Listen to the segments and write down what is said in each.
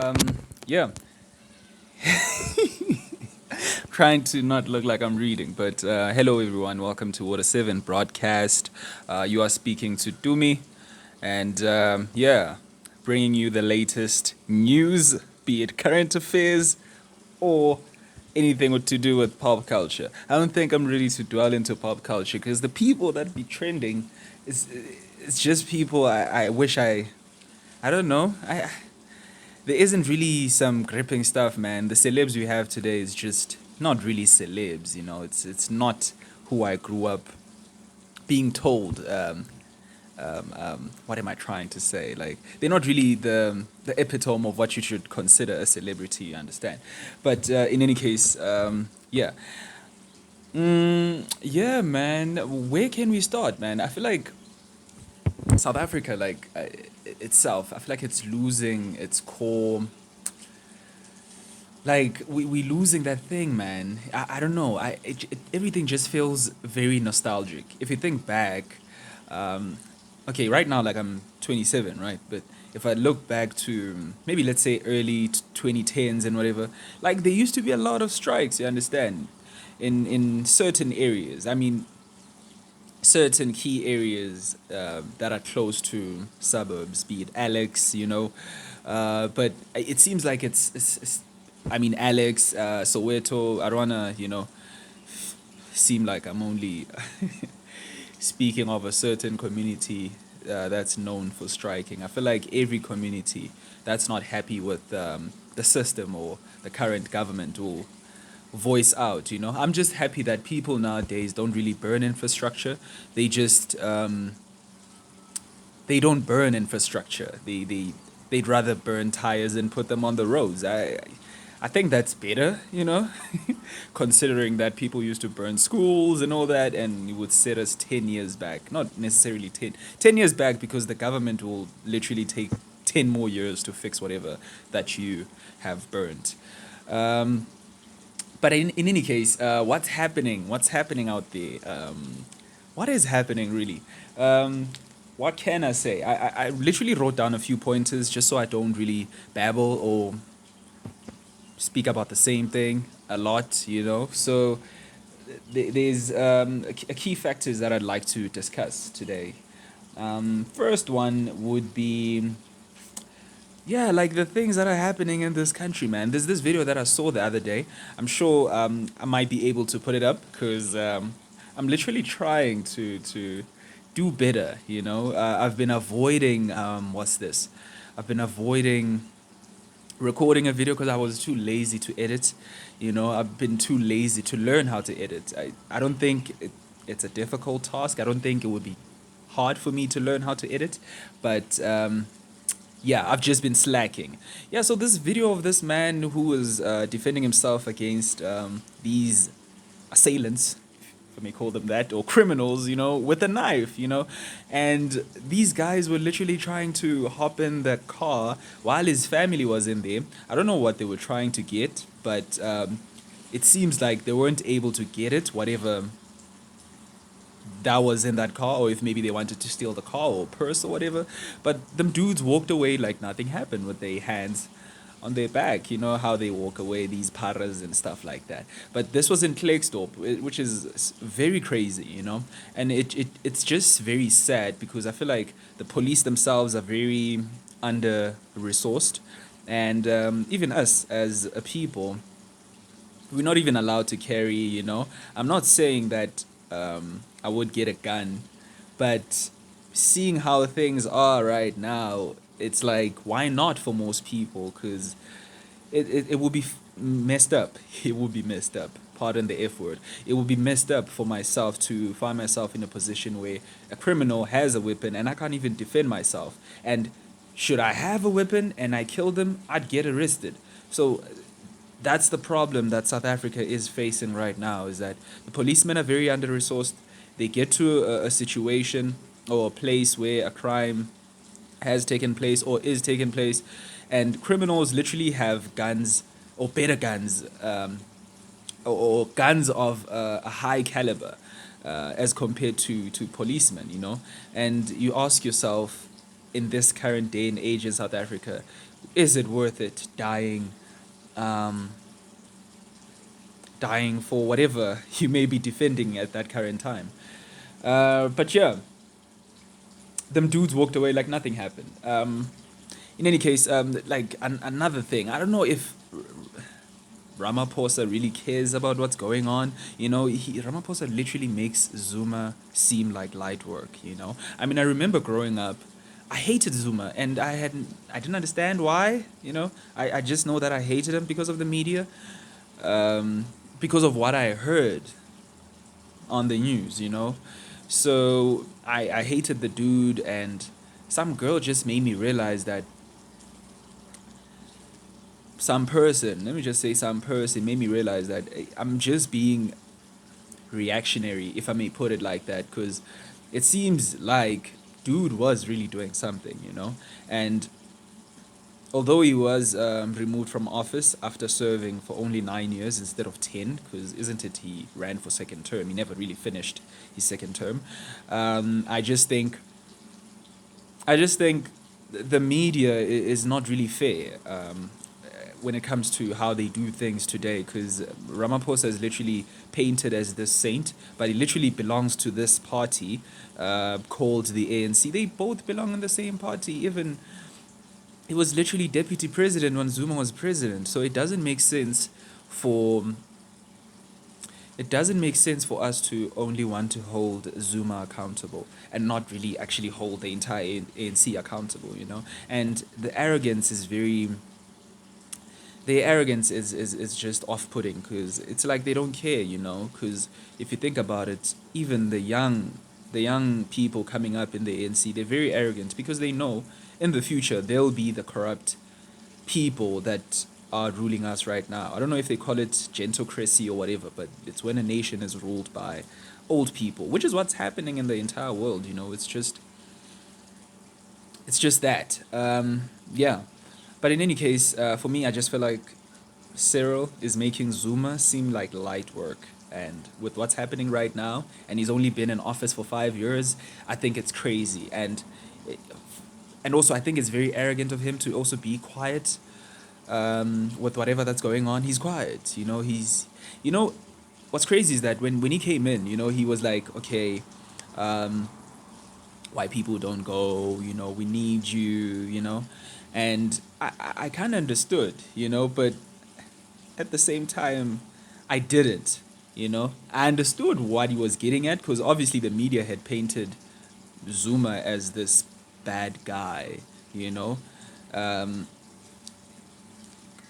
Um, yeah, trying to not look like I'm reading, but hello everyone. Welcome to Water 7 broadcast. You are speaking to Dumi, and bringing you the latest news, be it current affairs or anything to do with pop culture. I don't think I'm ready to dwell into pop culture because the people that be trending is it's just people I wish I don't know. There isn't really some gripping stuff, man. The celebs we have today is just not really celebs, you know. It's not who I grew up being told. What am I trying to say? Like they're not really the epitome of what you should consider a celebrity. You understand? But in any case, yeah, man. Where can we start, man? I feel like South Africa, itself, I feel like it's losing its core. Like we losing that thing, man. I don't know. Everything just feels very nostalgic. If you think back, um, okay, right now like I'm 27, right? But if I look back to maybe let's say early 2010s and whatever, like there used to be a lot of strikes. You understand, in certain areas. I mean, certain key areas that are close to suburbs, be it Alex, you know. But it seems like it's I mean, Alex, Soweto, I don't wanna, seem like I'm only speaking of a certain community that's known for striking. I feel like every community that's not happy with the system or the current government will voice out. I'm just happy that people nowadays don't really burn infrastructure. They just they don't burn infrastructure. They'd rather burn tires and put them on the roads. I think that's better, considering that people used to burn schools and all that, and it would set us 10 years back. Not necessarily 10 years back, because the government will literally take 10 more years to fix whatever that you have burned. Um, but in any case, what's happening? What's happening out there? What is happening really? Um, what can I say? I literally wrote down a few pointers just so I don't really babble or speak about the same thing a lot, So there's a key factors that I'd like to discuss today. First one would be, yeah, like the things that are happening in this country, man. There's this video that I saw the other day. I'm sure I might be able to put it up because I'm literally trying to do better. I've been avoiding what's this? I've been avoiding recording a video because I was too lazy to edit. I've been too lazy to learn how to edit. I don't think it's a difficult task. I don't think it would be hard for me to learn how to edit, but yeah, I've just been slacking. Yeah, so this video of this man who was defending himself against these assailants, if I may call them that, or criminals, with a knife, and these guys were literally trying to hop in the car while his family was in there. I don't know what they were trying to get, but it seems like they weren't able to get it, whatever that was in that car, or if maybe they wanted to steal the car or purse or whatever. But them dudes walked away like nothing happened with their hands on their back. You know how they walk away, these paras and stuff like that. But this was in Klerksdorp, which is very crazy, and it's just very sad because I feel like the police themselves are very under resourced, and even us as a people, we're not even allowed to carry. I'm not saying that I would get a gun, but seeing how things are right now, it's like, why not for most people? Because it would be messed up. It would be messed up. Pardon the F word. It would be messed up for myself to find myself in a position where a criminal has a weapon and I can't even defend myself. And should I have a weapon and I kill them, I'd get arrested. So that's the problem that South Africa is facing right now, is that the policemen are very under resourced. They get to a situation or a place where a crime has taken place or is taking place, and criminals literally have guns or better guns, or guns of a high caliber as compared to policemen. And you ask yourself, in this current day and age in South Africa, is it worth it um, dying for whatever you may be defending at that current time? But yeah, them dudes walked away like nothing happened. In any case, like another thing, I don't know if Ramaphosa really cares about what's going on. Ramaphosa literally makes Zuma seem like light work. I mean, I remember growing up, I hated Zuma, and I didn't understand why. I just know that I hated him because of the media, because of what I heard on the news. So I hated the dude, and some girl just made me realize that some person, let me just say some person, made me realize that I'm just being reactionary, if I may put it like that, because it seems like dude was really doing something. And although he was removed from office after serving for only 9 years instead of 10, because isn't it he ran for second term? He never really finished his second term. I just think the media is not really fair when it comes to how they do things today. Because Ramaphosa is literally painted as this saint, but he literally belongs to this party called the ANC. They both belong in the same party. Even he was literally deputy president when Zuma was president. So it doesn't make sense for us to only want to hold Zuma accountable and not really actually hold the entire ANC accountable. And the arrogance is just off-putting, because it's like they don't care. Because if you think about it, even the young people coming up in the ANC, they're very arrogant because they know in the future they'll be the corrupt people that are ruling us right now. I don't know if they call it gentocracy or whatever, but it's when a nation is ruled by old people, which is what's happening in the entire world. It's just that. Yeah. But in any case, for me, I just feel like Cyril is making Zuma seem like light work. And with what's happening right now, and he's only been in office for 5 years, I think it's crazy. And also, I think it's very arrogant of him to also be quiet with whatever that's going on. He's quiet. You know, what's crazy is that when he came in, he was like, okay, um, white people don't go. We need you. And I kind of understood. But at the same time, I didn't. I understood what he was getting at, because obviously the media had painted Zuma as this bad guy. You know, um,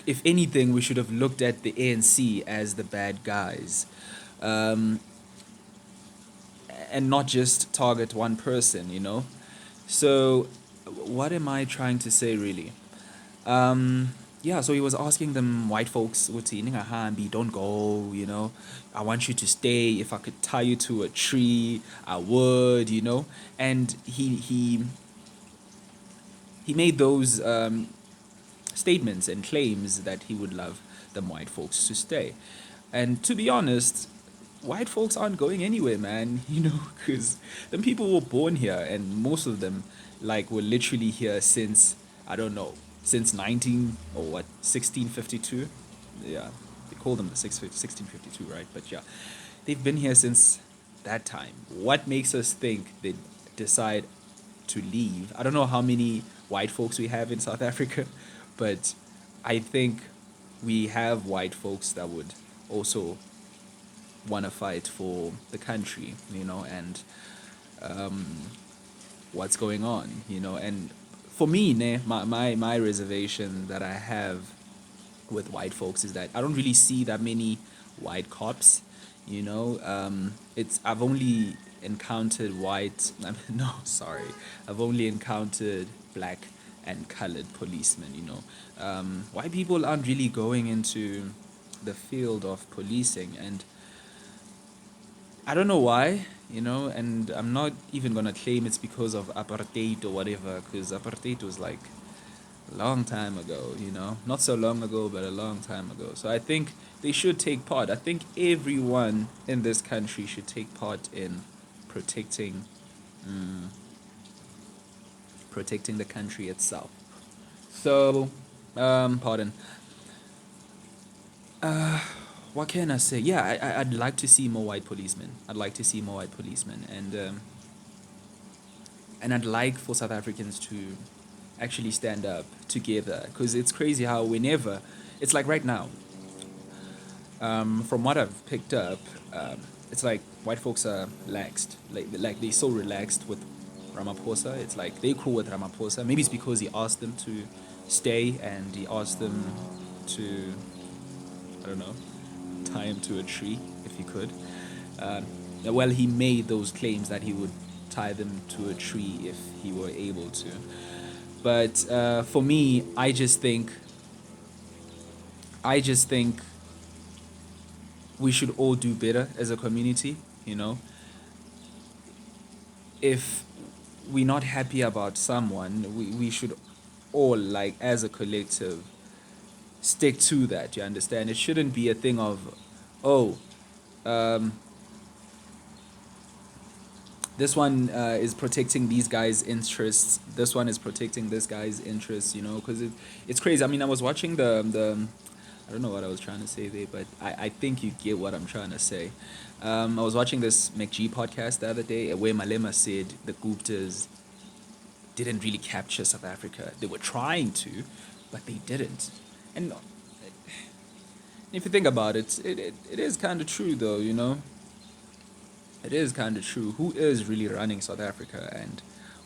if anything, we should have looked at the ANC as the bad guys, um, and not just target one person. So, what am I trying to say, really? Yeah, so he was asking them white folks, "Uthi, ningahambi, don't go. I want you to stay. If I could tie you to a tree, I would. And he made those statements and claims that he would love them white folks to stay. And to be honest, white folks aren't going anywhere, man. Because them people were born here, and most of them, like, were literally here since, I don't know, since 19 or what, 1652. Yeah, they call them the 1652, right? But yeah, they've been here since that time. What makes us think they decide to leave? I don't know how many white folks we have in South Africa, but I think we have white folks that would also want to fight for the country, and what's going on. And for me, my reservation that I have with white folks is that I don't really see that many white cops. I've only encountered white. No, sorry, I've only encountered black and colored policemen. White people aren't really going into the field of policing, and I don't know why. And I'm not even gonna claim it's because of apartheid or whatever, because apartheid was like a long time ago. Not so long ago, but a long time ago. So I think they should take part. I think everyone in this country should take part in protecting, mm, protecting the country itself. So Pardon. What can I say? Yeah, I'd like to see more white policemen. I'd like to see more white policemen, and I'd like for South Africans to actually stand up together, because it's crazy how whenever it's like right now, from what I've picked up, it's like white folks are laxed, like they're so relaxed with Ramaphosa. It's like they cool with Ramaphosa. Maybe it's because he asked them to stay and he asked them to, I don't know, tie him to a tree if he could. Um, well, he made those claims that he would tie them to a tree if he were able to. But for me, I just think we should all do better as a community. You know, if we're not happy about someone, we should all, like as a collective, stick to that. You understand? It shouldn't be a thing of, oh, um, this one is protecting these guys' interests. This one is protecting this guy's interests. You know, because it's crazy. I mean, I was watching the I don't know what I was trying to say there, but I think you get what I'm trying to say. I was watching this McG podcast the other day where Malema said the Guptas didn't really capture South Africa. They were trying to, but they didn't. And if you think about it, it is kind of true, though, you know? It is kind of true. Who is really running South Africa, and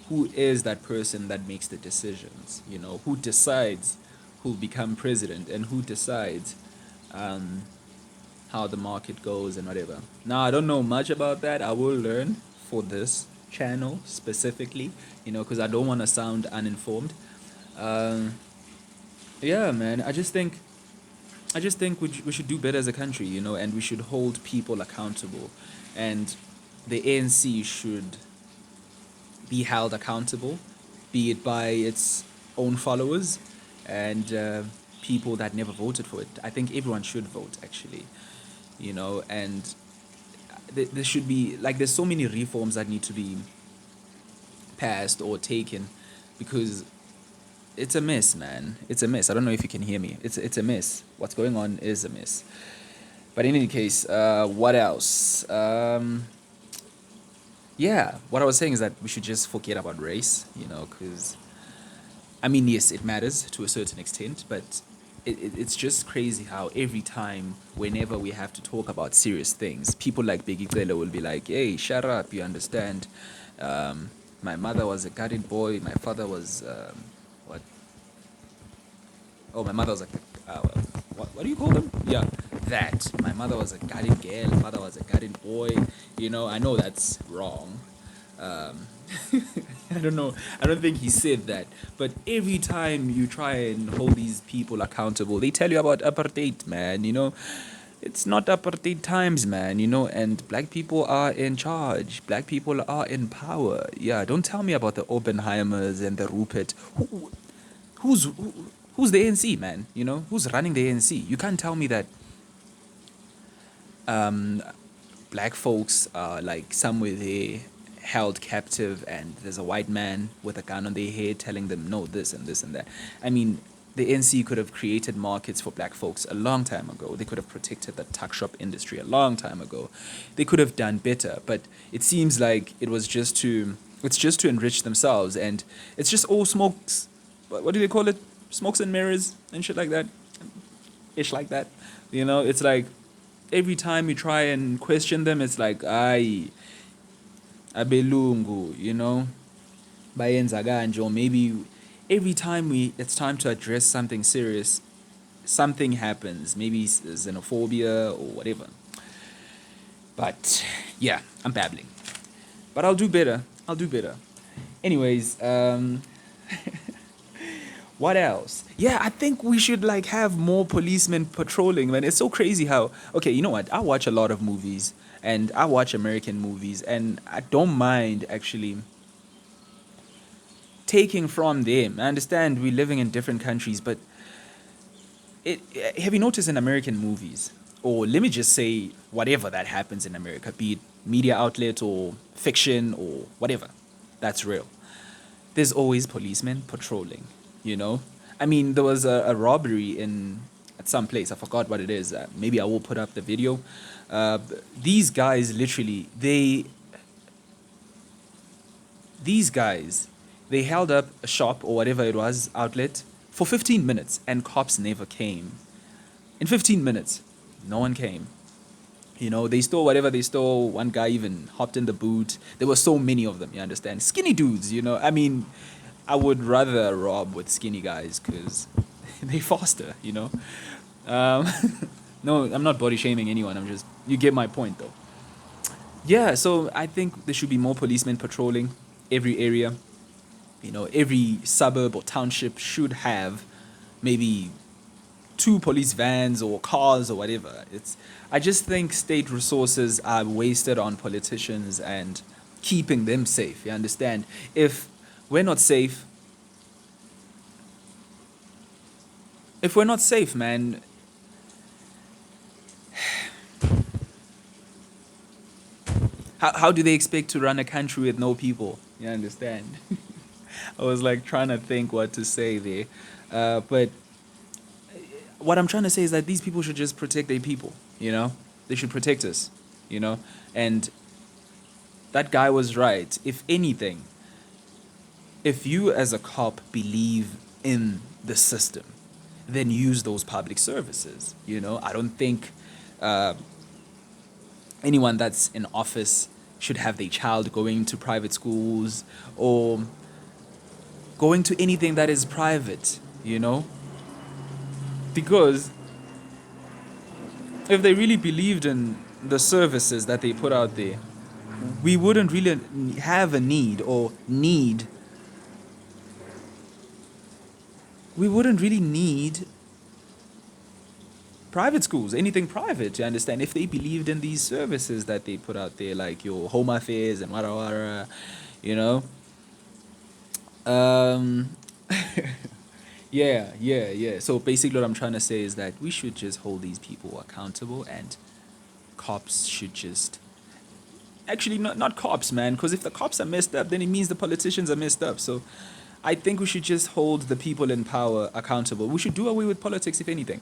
who is that person that makes the decisions? You know, who decides who'll become president, and who decides um, how the market goes and whatever. Now, I don't know much about that. I will learn for this channel specifically, you know, because I don't want to sound uninformed. Um, yeah, man. I just think we should do better as a country, you know, and we should hold people accountable, and the ANC should be held accountable, be it by its own followers and people that never voted for it. I think everyone should vote, actually, you know, and there should be, like, there's so many reforms that need to be passed or taken, because it's a mess, man. It's a mess. I don't know if you can hear me. It's a mess. What's going on is a mess. But in any case, what else? Yeah, what I was saying is that we should just forget about race, you know, because, I mean, yes, it matters to a certain extent, but it's just crazy how every time, whenever we have to talk about serious things, people like Biggie Celo will be like, hey, shut up, you understand? My mother was a guarded boy, my father was, what? Oh, my mother was a, what do you call them? Yeah, that. My mother was a guarded girl, father was a guarded boy. You know, I know that's wrong. Um, I don't know. I don't think he said that. But every time you try and hold these people accountable, they tell you about apartheid, man. You know, it's not apartheid times, man. You know, and black people are in charge. Black people are in power. Yeah, don't tell me about the Oppenheimers and the Rupert. Who's who's the ANC, man? You know, who's running the ANC? You can't tell me that um, black folks are like somewhere there held captive and there's a white man with a gun on their head telling them no, this and this and that. I mean, the NC could have created markets for black folks a long time ago. They could have protected the tuck shop industry a long time ago. They could have done better, but it seems like it's just to enrich themselves, and it's just all smokes. What do they call it? Smokes and mirrors and shit like that. Ish like that. You know, it's like every time you try and question them, it's like, ay, abelungu, you know, bayenza kanje, or maybe every time it's time to address something serious, something happens, maybe xenophobia or whatever. But yeah, I'm babbling. But I'll do better. I'll do better. Anyways, what else? Yeah, I think we should like have more policemen patrolling, man. It's so crazy how, okay, you know what? I watch a lot of movies and I watch American movies, and I don't mind actually taking from them. I understand we're living in different countries, but it have you noticed in American movies, or let me just say whatever that happens in America, be it media outlet or fiction or whatever, that's real. There's always policemen patrolling, you know? I mean, there was a robbery in at some place. I forgot what it is. Maybe I will put up the video. These guys literally these guys they held up a shop or whatever it was outlet for 15 minutes and cops never came. In 15 minutes, no one came. They stole whatever they stole. One guy even hopped in the boot. There were so many of them, you understand? Skinny dudes. I mean, I would rather rob with skinny guys because they faster. Um, no, I'm not body shaming anyone. You get my point though. Yeah, so I think there should be more policemen patrolling every area. Every suburb or township should have maybe two police vans or cars or whatever. I just think state resources are wasted on politicians and keeping them safe. You understand? If we're not safe, man, how do they expect to run a country with no people? You understand? I was like trying to think what to say there, but what I'm trying to say is that these people should just protect their people. They should protect us. And that guy was right. If anything, if you as a cop believe in the system, then use those public services. I don't think anyone that's in office should have their child going to private schools or going to anything that is private. Because if they really believed in the services that they put out there, we wouldn't really have a need or need. We wouldn't really need private schools, anything private, you understand? If they believed in these services that they put out there, like your home affairs and wara, you know. Um, yeah. So basically, what I'm trying to say is that we should just hold these people accountable, and cops should just actually not cops, man. Because if the cops are messed up, then it means the politicians are messed up. So I think we should just hold the people in power accountable. We should do away with politics, if anything.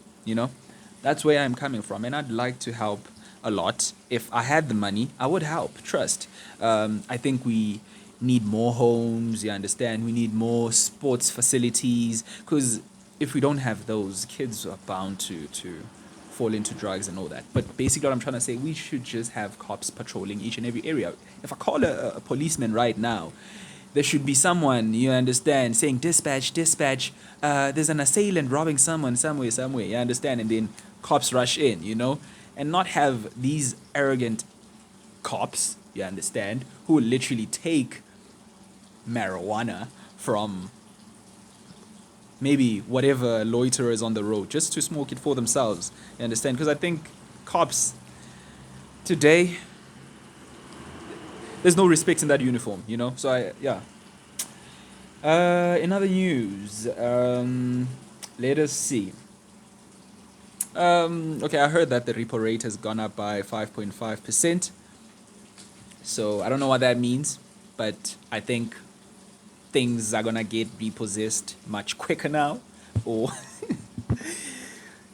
That's where I'm coming from, and I'd like to help a lot. If I had the money, I would help. Trust. I think we need more homes. You understand? We need more sports facilities, because if we don't have those, kids are bound to fall into drugs and all that. But basically, what I'm trying to say, we should just have cops patrolling each and every area. If I call a policeman right now, there should be someone, you understand, saying dispatch, there's an assailant robbing someone somewhere, you understand, and then cops rush in, and not have these arrogant cops, you understand, who will literally take marijuana from maybe whatever loiterers on the road just to smoke it for themselves, you understand? Because I think cops today, there's no respect in that uniform. So yeah. In other news, let us see. Okay, I heard that the repo rate has gone up by 5.5%. So I don't know what that means, but I think things are gonna get repossessed much quicker now. Or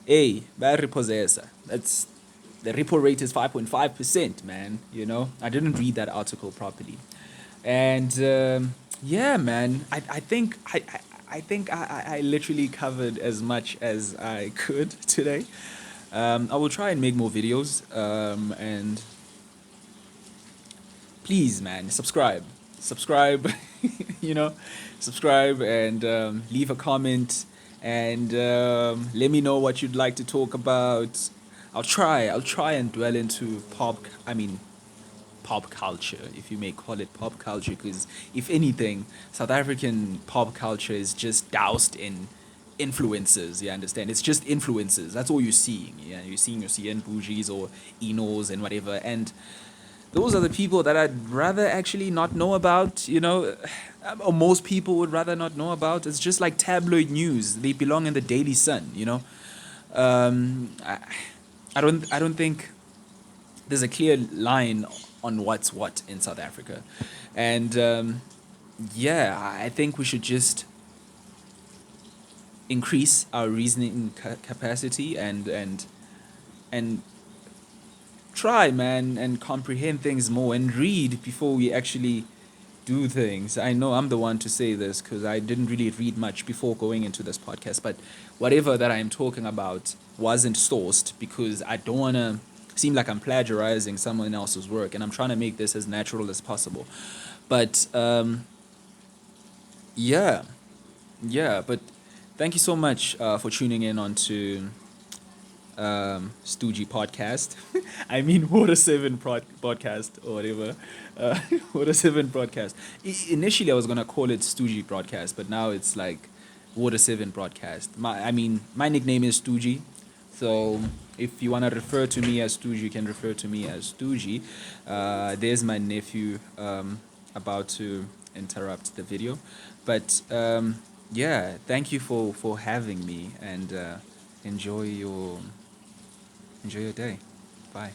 hey, bad repossessor. That's the repo rate is 5.5%, man. I didn't read that article properly, and yeah, man. I literally covered as much as I could today. I will try and make more videos. And please, man, subscribe. you know, subscribe and leave a comment and let me know what you'd like to talk about. I'll try and dwell into pop culture, if you may call it pop culture, because if anything, South African pop culture is just doused in influences. You understand? It's just influences. That's all you're seeing. Yeah, you're seeing your CN Bougies or Enos and whatever, and those are the people that I'd rather actually not know about. Or most people would rather not know about. It's just like tabloid news. They belong in the Daily Sun. I don't think there's a clear line on what's what in South Africa, and yeah, I think we should just increase our reasoning capacity and try, man, and comprehend things more and read before we actually do things. I know I'm the one to say this because I didn't really read much before going into this podcast, but whatever that I am talking about wasn't sourced because I don't want to seem like I'm plagiarizing someone else's work, and I'm trying to make this as natural as possible. But yeah, yeah, but thank you so much for tuning in onto Stoogie podcast. I mean, Water 7 podcast or whatever. Uh, Water 7 broadcast. Initially, I was going to call it Stoogie broadcast, but now it's like Water 7 broadcast. My nickname is Stoogie. So if you want to refer to me as Stoogie, you can refer to me as Stoogie. There's my nephew about to interrupt the video. But yeah, thank you for having me and enjoy your Enjoy your day. Bye.